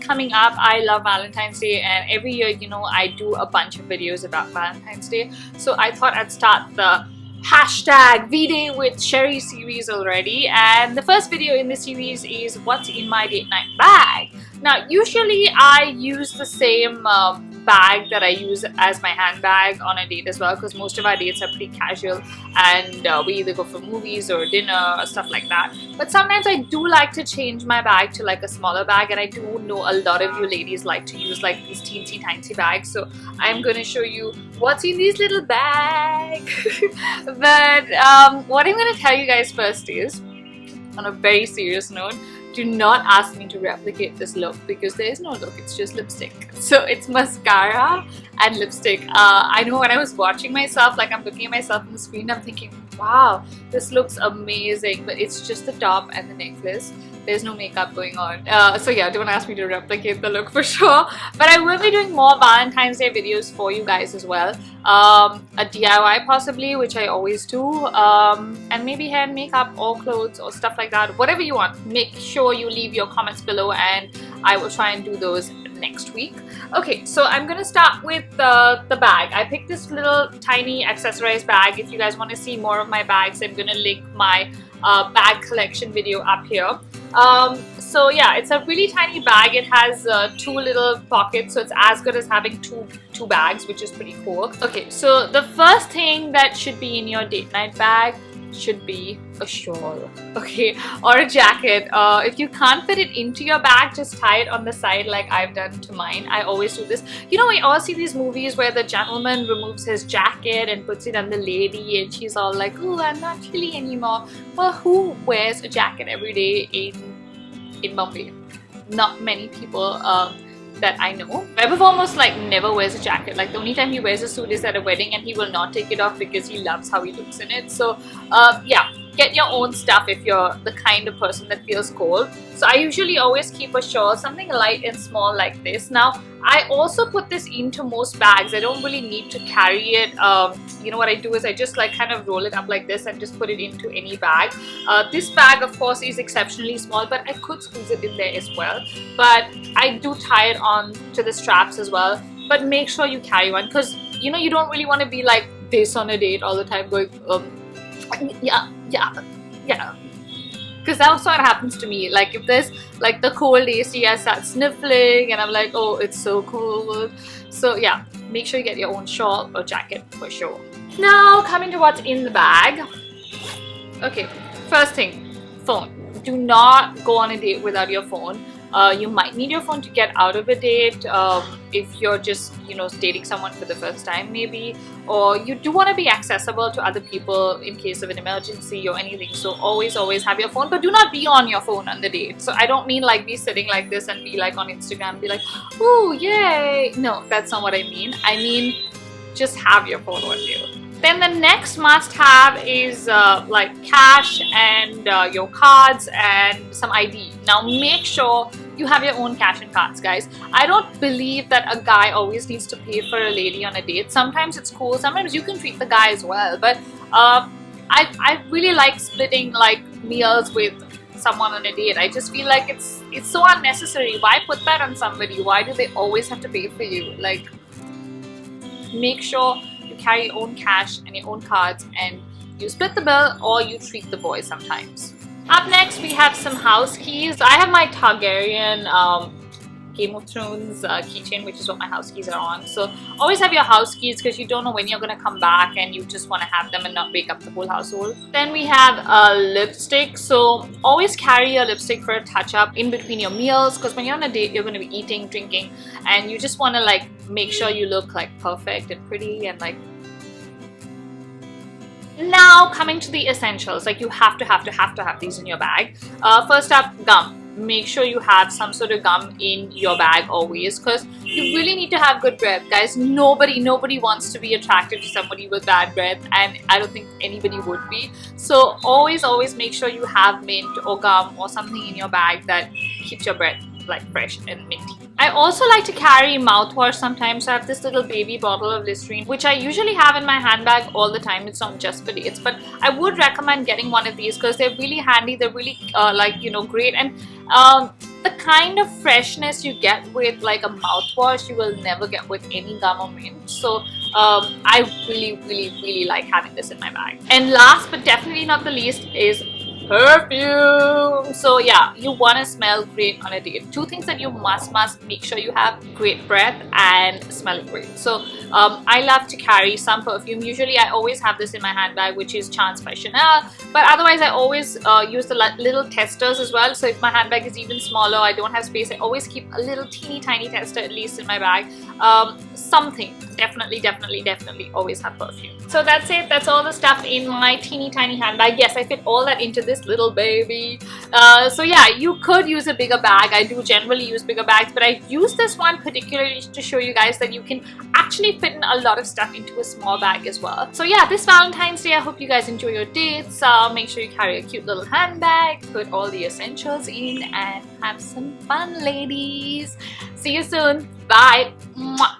coming up. I love Valentine's Day, and every year, you know, I do a bunch of videos about Valentine's Day. So I thought I'd start the hashtag V-Day with Sherry series already, and the first video in this series is what's in my date night bag. Now usually I use the same bag that I use as my handbag on a date as well, because most of our dates are pretty casual and we either go for movies or dinner or stuff like that. But sometimes I do like to change my bag to like a smaller bag, and I do know a lot of you ladies like to use like these teensy tiny bags, so I'm going to show you what's in these little bags. But what I'm going to tell you guys first is, on a very serious note, do not ask me to replicate this look, because there is no look, it's just lipstick. So it's mascara and lipstick. I know when I was watching myself, like I'm looking at myself on the screen, I'm thinking, wow, this looks amazing, but it's just the top and the necklace. There's no makeup going on. So yeah, don't ask me to replicate the look for sure. But I will be doing more Valentine's Day videos for you guys as well. A DIY possibly, which I always do. And maybe hair and makeup or clothes or stuff like that. Whatever you want. Make sure you leave your comments below and I will try and do those next week. Okay, so I'm gonna start with the bag. I picked this little tiny accessorized bag. If you guys want to see more of my bags, I'm gonna link my bag collection video up here. So yeah, it's a really tiny bag. It has two little pockets, so it's as good as having two bags, which is pretty cool. Okay, so the first thing that should be in your date night bag should be a shawl, okay, or a jacket. If you can't fit it into your bag, just tie it on the side like I've done to mine. I always do this. You know, we all see these movies where the gentleman removes his jacket and puts it on the lady and she's all like, oh, I'm not chilly anymore. Well, who wears a jacket every day in Bombay? Not many people that I know. Vaibhav almost like never wears a jacket. Like the only time he wears a suit is at a wedding, and he will not take it off because he loves how he looks in it. So yeah, get your own stuff if you're the kind of person that feels cold. So I usually always keep a shawl, something light and small like this. Now I also put this into most bags. I don't really need to carry it. You know what I do is I just like kind of roll it up like this and just put it into any bag. This bag of course is exceptionally small, but I could squeeze it in there as well. But I do tie it on to the straps as well. But make sure you carry one, because you know you don't really want to be like this on a date all the time going yeah, because that's what happens to me. Like if there's like the cold AC, I start sniffling and I'm like, oh, it's so cold. So yeah, make sure you get your own shawl or jacket for sure. Now coming to what's in the bag. Okay, first thing, phone. Do not go on a date without your phone. You might need your phone to get out of a date if you're just, you know, dating someone for the first time maybe, or you do want to be accessible to other people in case of an emergency or anything. So always have your phone, but do not be on your phone on the date. So I don't mean like be sitting like this and be like on Instagram and be like, oh yay. No, that's not what I mean. I mean just have your phone with you. Then the next must have is like cash and your cards and some ID. Now make sure you have your own cash and cards, guys. I don't believe that a guy always needs to pay for a lady on a date. Sometimes it's cool, sometimes you can treat the guy as well. But I really like splitting like meals with someone on a date. I just feel like it's so unnecessary. Why put that on somebody? Why do they always have to pay for you? Like, make sure carry your own cash and your own cards and you split the bill, or you treat the boy sometimes. Up next we have some house keys. I have my Targaryen Game of Thrones keychain, which is what my house keys are on. So always have your house keys, because you don't know when you're going to come back and you just want to have them and not wake up the whole household. Then we have a lipstick. So always carry your lipstick for a touch up in between your meals, because when you're on a date you're going to be eating, drinking, and you just want to like make sure you look like perfect and pretty and like. Now coming to the essentials, like you have to have these in your bag. First up, gum. Make sure you have some sort of gum in your bag always, because you really need to have good breath, guys. Nobody wants to be attracted to somebody with bad breath, and I don't think anybody would be. So always make sure you have mint or gum or something in your bag that keeps your breath like fresh and minty. I also like to carry mouthwash sometimes. I have this little baby bottle of Listerine, which I usually have in my handbag all the time. It's not just for dates, but I would recommend getting one of these because they're really handy. They're really like, you know, great. And the kind of freshness you get with like a mouthwash, you will never get with any gum or mint. So I really like having this in my bag. And last but definitely not the least is perfume. So yeah, you want to smell great on a date. Two things that you must make sure you have: great breath and smelling great. So I love to carry some perfume. Usually I always have this in my handbag, which is Chance by Chanel, but otherwise I always use the little testers as well. So if my handbag is even smaller, I don't have space, I always keep a little teeny tiny tester at least in my bag. Something, definitely always have perfume. So that's it. That's all the stuff in my teeny tiny handbag. Yes, I fit all that into this little baby. So yeah, you could use a bigger bag. I do generally use bigger bags, but I use this one particularly to show you guys that you can actually fit in a lot of stuff into a small bag as well. So yeah, this Valentine's Day, I hope you guys enjoy your dates. Make sure you carry a cute little handbag, put all the essentials in, and have some fun, ladies. See you soon. Bye. Mwah.